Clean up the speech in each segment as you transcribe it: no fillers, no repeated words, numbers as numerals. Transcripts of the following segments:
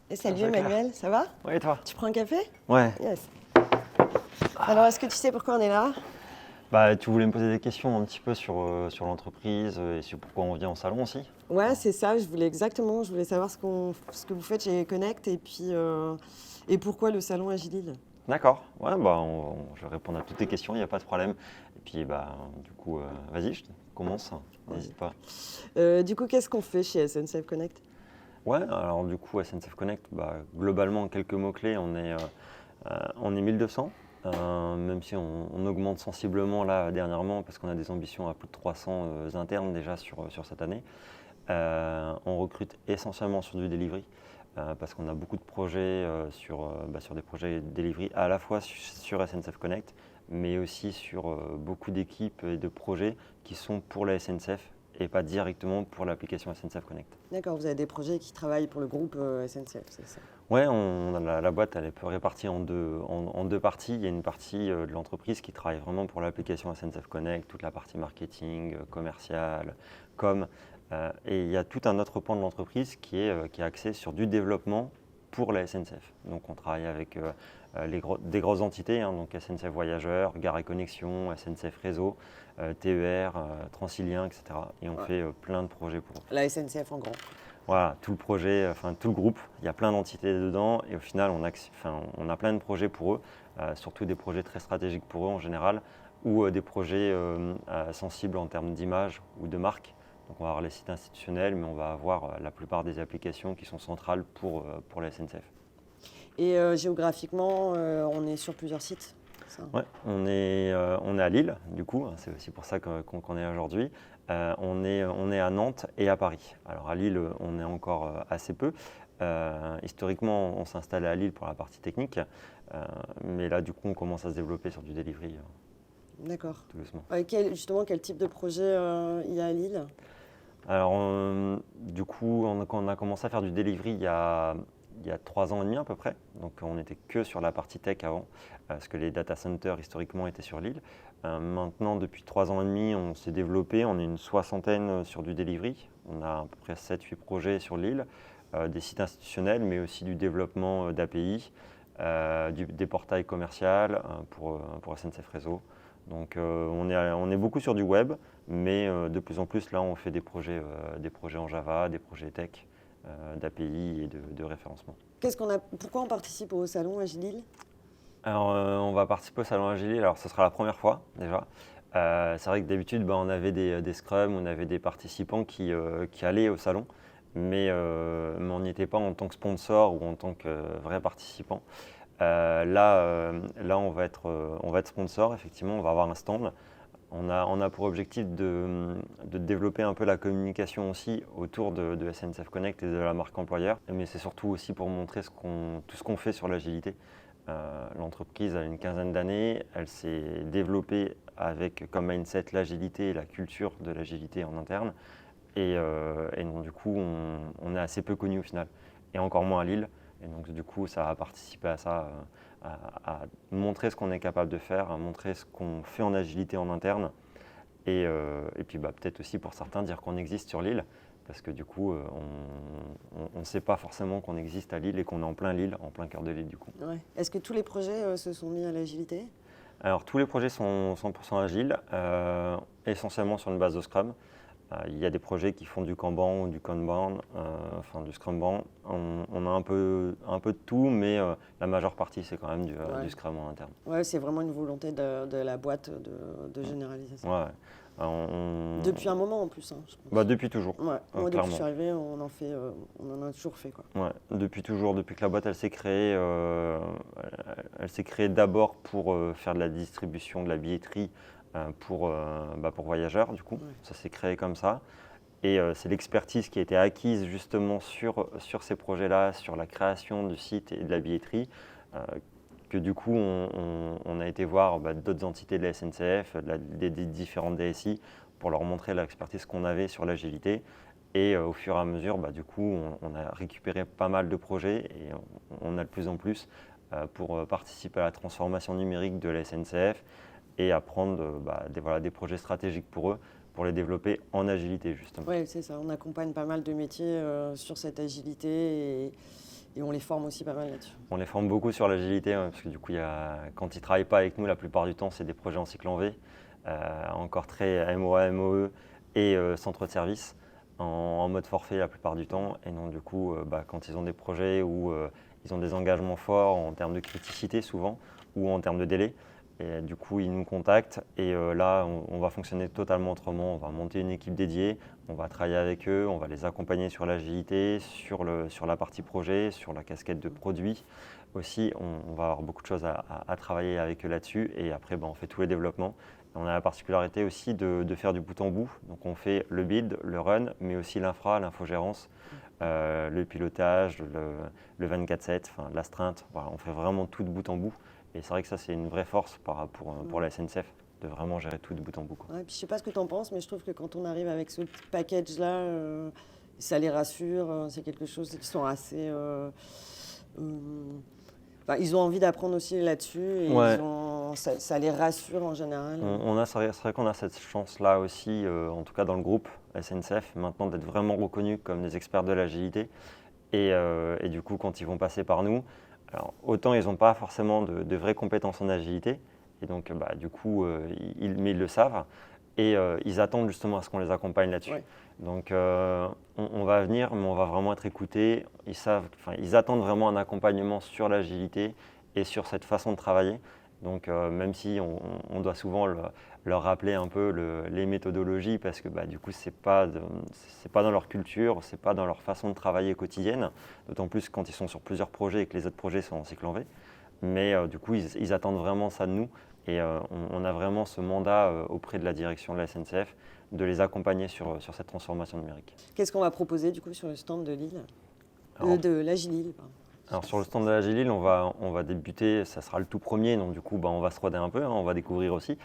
Et salut Ça va, Claire? Emmanuel, ça va? Ouais, et toi? Tu prends un café? Ouais. Yes. Alors, est-ce que tu sais pourquoi on est là? Bah, tu voulais me poser des questions un petit peu sur l'entreprise et sur pourquoi on vient au salon aussi? Ouais, c'est ça, je voulais savoir ce que vous faites chez Connect et puis et pourquoi le salon Agilil. D'accord. Ouais, bah, je vais répondre à toutes tes questions, il n'y a pas de problème. Et puis, bah, du coup, vas-y, commence. Ouais. N'hésite pas. Du coup, qu'est-ce qu'on fait chez SNCF Connect? Ouais, alors du coup, SNCF Connect, bah, globalement, en quelques mots-clés, on est 1200. Même si on augmente sensiblement là dernièrement parce qu'on a des ambitions à plus de 300 internes déjà sur cette année. On recrute essentiellement sur du delivery parce qu'on a beaucoup de projets sur des projets delivery à la fois sur SNCF Connect, mais aussi sur beaucoup d'équipes et de projets qui sont pour la SNCF et pas directement pour l'application SNCF Connect. D'accord, vous avez des projets qui travaillent pour le groupe SNCF, c'est ça? Ouais, la boîte elle est répartie en deux parties. Il y a une partie de l'entreprise qui travaille vraiment pour l'application SNCF Connect, toute la partie marketing, commercial, com. Et il y a tout un autre pan de l'entreprise qui est axé sur du développement pour la SNCF. Donc on travaille avec des grosses entités, hein, donc SNCF Voyageurs, Gare et Connexion, SNCF Réseau, TER, Transilien, etc. Et on Ouais. fait plein de projets pour eux. La SNCF en grand. Voilà, tout le projet, enfin tout le groupe, il y a plein d'entités dedans et au final on a plein de projets pour eux, surtout des projets très stratégiques pour eux en général ou des projets sensibles en termes d'image ou de marque. Donc on va avoir les sites institutionnels mais on va avoir la plupart des applications qui sont centrales pour la SNCF. Et géographiquement, on est sur plusieurs sites, c'est ça? Ouais, on est à Lille, du coup, c'est aussi pour ça qu'on est là aujourd'hui. On est à Nantes et à Paris. Alors à Lille, on est encore assez peu. Historiquement, on s'installait à Lille pour la partie technique, mais là, du coup, on commence à se développer sur du delivery D'accord. tout doucement. Justement, quel type de projet il y a à Lille? Alors, du coup, quand on a commencé à faire du delivery il y a 3 ans et demi à peu près, donc on n'était que sur la partie tech avant, parce que les data centers historiquement étaient sur l'île. Maintenant, depuis 3 ans et demi, on s'est développé, on est une soixantaine sur du delivery, on a à peu près 7-8 projets sur l'île, des sites institutionnels, mais aussi du développement d'API, des portails commerciaux pour SNCF Réseau. Donc on est beaucoup sur du web, mais de plus en plus là on fait des projets en Java, des projets tech, d'API et de référencement. Pourquoi on participe au salon Agilil? Alors on va participer au salon Agile, alors ce sera la première fois déjà. C'est vrai que d'habitude on avait des scrums, on avait des participants qui allaient au salon, mais on n'y était pas en tant que sponsor ou en tant que vrai participant. Là, on va être sponsor, effectivement, on va avoir un stand. On a pour objectif de développer un peu la communication aussi autour de SNCF Connect et de la marque employeur. Mais c'est surtout aussi pour montrer tout ce qu'on fait sur l'agilité. L'entreprise a une quinzaine d'années, elle s'est développée avec comme mindset l'agilité et la culture de l'agilité en interne. Et donc du coup, on est assez peu connu au final, et encore moins à Lille. Et donc du coup, ça a participé à ça, à montrer ce qu'on est capable de faire, à montrer ce qu'on fait en agilité en interne, et puis peut-être aussi pour certains dire qu'on existe sur Lille, parce que du coup, on ne sait pas forcément qu'on existe à Lille et qu'on est en plein Lille, en plein cœur de Lille du coup. Ouais. Est-ce que tous les projets se sont mis à l'agilité? Alors tous les projets sont 100% agiles, essentiellement sur une base de Scrum. Il y a des projets qui font du Kanban ou du Kanban, enfin du Scrumban. On a un peu de tout, mais la majeure partie c'est quand même du Scrum en interne. Ouais, c'est vraiment une volonté de la boîte de généraliser ça. Ouais. Depuis un moment en plus, hein, je pense. Depuis toujours, Ouais. Moi, depuis que clairement. je suis arrivé, on en a toujours fait, quoi. Ouais, depuis toujours, depuis que la boîte elle s'est créée, elle s'est créée d'abord pour faire de la distribution, de la billetterie pour voyageurs du coup. Ouais. Ça s'est créé comme ça. Et c'est l'expertise qui a été acquise justement sur ces projets-là, sur la création du site et de la billetterie, euh, que du coup on a été voir d'autres entités de la SNCF, des différentes DSI, pour leur montrer l'expertise qu'on avait sur l'agilité. Et au fur et à mesure, du coup, on a récupéré pas mal de projets et on a de plus en plus pour participer à la transformation numérique de la SNCF et à prendre des projets stratégiques pour eux, pour les développer en agilité justement. Oui, c'est ça. On accompagne pas mal de métiers sur cette agilité Et on les forme aussi pas mal là-dessus. On les forme beaucoup sur l'agilité, parce que du coup, quand ils ne travaillent pas avec nous, la plupart du temps, c'est des projets en cycle en V, encore très MOA, MOE et centre de service, en mode forfait la plupart du temps. Et donc du coup, quand ils ont des projets où ils ont des engagements forts en termes de criticité souvent, ou en termes de délai, et du coup, ils nous contactent et là, on va fonctionner totalement autrement. On va monter une équipe dédiée, on va travailler avec eux, on va les accompagner sur l'agilité, sur la partie projet, sur la casquette de produits. Aussi, on va avoir beaucoup de choses à travailler avec eux là-dessus et après, on fait tous les développements. On a la particularité aussi de faire du bout en bout. Donc, on fait le build, le run, mais aussi l'infra, l'infogérance, le pilotage, le 24/7, l'astreinte. Voilà, on fait vraiment tout de bout en bout. Et c'est vrai que ça, c'est une vraie force pour la SNCF, de vraiment gérer tout de bout en bout, quoi. Ouais, puis je sais pas ce que tu en penses, mais je trouve que quand on arrive avec ce package-là, ça les rassure. C'est quelque chose qui sont assez. Ils ont envie d'apprendre aussi là-dessus et Ouais. ça les rassure en général. C'est vrai qu'on a cette chance-là aussi, en tout cas dans le groupe SNCF, maintenant d'être vraiment reconnus comme des experts de l'agilité. Et du coup, quand ils vont passer par nous, alors, autant ils n'ont pas forcément de vraies compétences en agilité, et donc du coup, mais ils le savent, et ils attendent justement à ce qu'on les accompagne là-dessus. Ouais. Donc on va venir, mais on va vraiment être écoutés. Ils attendent vraiment un accompagnement sur l'agilité et sur cette façon de travailler. Donc même si on doit souvent leur rappeler un peu les méthodologies, parce que du coup c'est pas dans leur culture, c'est pas dans leur façon de travailler quotidienne, d'autant plus quand ils sont sur plusieurs projets et que les autres projets sont en cycle en V. Mais du coup ils attendent vraiment ça de nous et on a vraiment ce mandat auprès de la direction de la SNCF de les accompagner sur cette transformation numérique. Qu'est-ce qu'on va proposer du coup sur le stand de Lille, Alors, de l'Agilil, pardon. Alors sur le stand de la Gilil, on va débuter, ça sera le tout premier, donc du coup on va se roder un peu, on va découvrir aussi.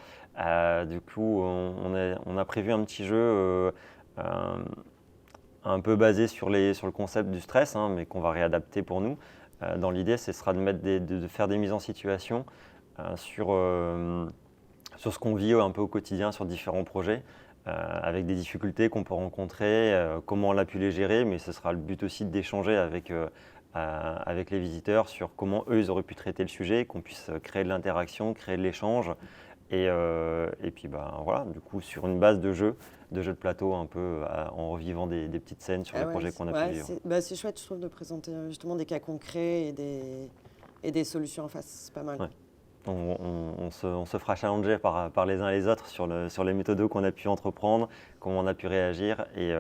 Du coup on a prévu un petit jeu un peu basé sur le concept du stress, mais qu'on va réadapter pour nous. Dans l'idée, ce sera de faire des mises en situation sur ce qu'on vit un peu au quotidien sur différents projets, avec des difficultés qu'on peut rencontrer, comment on a pu les gérer, mais ce sera le but aussi d'échanger avec les visiteurs sur comment eux ils auraient pu traiter le sujet, qu'on puisse créer de l'interaction, créer de l'échange. Et puis voilà, du coup sur une base de jeu de plateau un peu en revivant des petites scènes sur les projets qu'on a pu vivre. C'est chouette, je trouve, de présenter justement des cas concrets et des solutions en face, c'est pas mal. Ouais. On se fera challenger par les uns et les autres sur les méthodes qu'on a pu entreprendre, comment on a pu réagir, et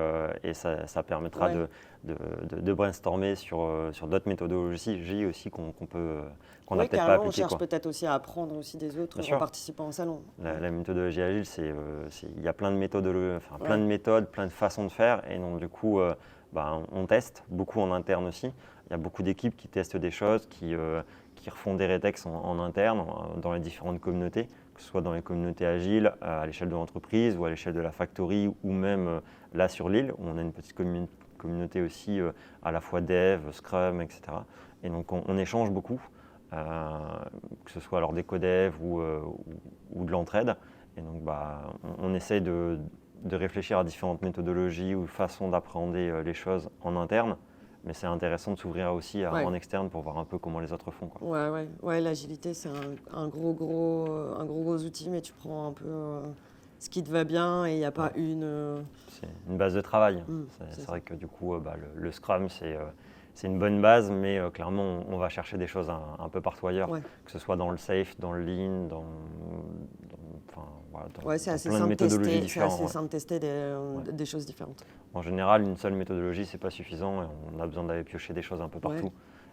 ça permettra de brainstormer sur d'autres méthodologies aussi qu'on n'a peut-être pas appliquées. On cherche peut-être aussi à apprendre aussi des autres en participant au salon. La méthodologie agile, il y a plein de plein de méthodes, plein de façons de faire, et donc du coup, on teste beaucoup en interne aussi. Il y a beaucoup d'équipes qui testent des choses, qui refont des rétex en interne, dans les différentes communautés, que ce soit dans les communautés agiles, à l'échelle de l'entreprise ou à l'échelle de la factory, ou même là sur l'île, où on a une petite communauté aussi à la fois dev, scrum, etc. Et donc on échange beaucoup, que ce soit lors des codev ou de l'entraide. Et donc on essaye de réfléchir à différentes méthodologies ou façons d'appréhender les choses en interne. Mais c'est intéressant de s'ouvrir aussi en externe pour voir un peu comment les autres font, quoi. Ouais, l'agilité, c'est un gros outil, mais tu prends un peu ce qui te va bien et il n'y a pas une... C'est une base de travail. C'est vrai que du coup, le Scrum, c'est une bonne base, mais clairement, on va chercher des choses un peu partout ailleurs, que ce soit dans le safe, dans le lean, c'est assez plein de méthodologies différentes. C'est assez simple de tester des choses différentes. En général, une seule méthodologie, c'est pas suffisant. Et on a besoin d'aller piocher des choses un peu partout.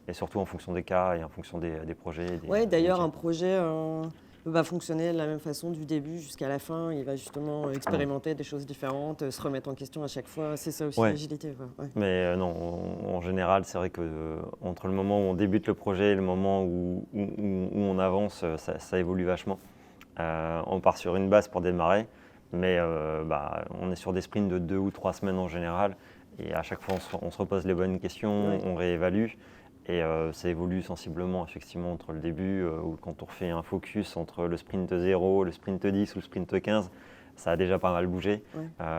Et surtout en fonction des cas et en fonction des projets. D'ailleurs, un projet va fonctionner de la même façon du début jusqu'à la fin. Il va justement expérimenter des choses différentes, se remettre en question à chaque fois. C'est ça aussi l'agilité. Mais non, en général, c'est vrai que entre le moment où on débute le projet et le moment où on avance, ça évolue vachement. On part sur une base pour démarrer, mais on est sur des sprints de 2 ou 3 semaines en général, et à chaque fois on se repose les bonnes questions, on réévalue, et ça évolue sensiblement effectivement entre le début, ou quand on refait un focus entre le sprint 0, le sprint 10 ou le sprint 15, ça a déjà pas mal bougé.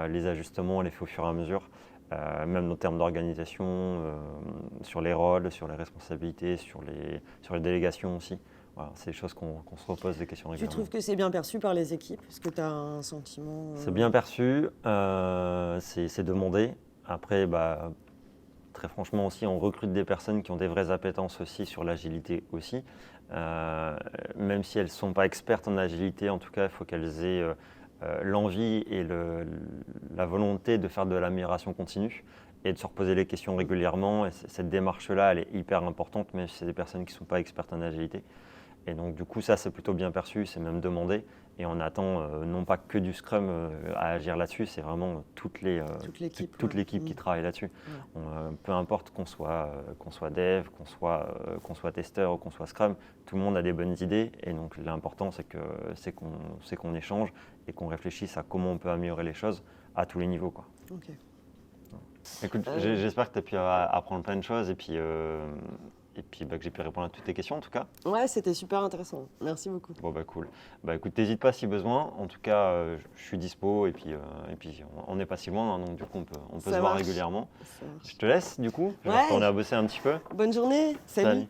Les ajustements on les fait au fur et à mesure. même en termes d'organisation, sur les rôles, sur les responsabilités, sur les délégations aussi. Voilà, c'est des choses qu'on se repose des questions Tu régulièrement. trouves que c'est bien perçu par les équipes? Est-ce que tu as un sentiment C'est bien perçu, c'est demandé. Après, très franchement aussi, on recrute des personnes qui ont des vraies appétences aussi sur l'agilité aussi. Même si elles ne sont pas expertes en agilité, en tout cas, il faut qu'elles aient l'envie et la volonté de faire de l'amélioration continue et de se reposer les questions régulièrement. Et cette démarche-là, elle est hyper importante, même si c'est des personnes qui ne sont pas expertes en agilité. Et donc du coup, ça, c'est plutôt bien perçu, c'est même demandé. Et on attend non pas que du Scrum à agir là-dessus, c'est vraiment toute l'équipe qui travaille là-dessus. Ouais. Peu importe qu'on soit dev, qu'on soit testeur ou qu'on soit Scrum, tout le monde a des bonnes idées. Et donc l'important, c'est qu'on échange et qu'on réfléchisse à comment on peut améliorer les choses à tous les niveaux, quoi. Ok. Écoute, j'espère que tu as pu apprendre plein de choses et puis que j'ai pu répondre à toutes tes questions en tout cas. Ouais, c'était super intéressant. Merci beaucoup. Bon cool. Écoute, n'hésite pas si besoin. En tout cas, je suis dispo et puis on n'est pas si loin, hein, donc du coup on peut se voir régulièrement. Je te laisse du coup. Je vais retourner à bosser un petit peu. Bonne journée. Salut.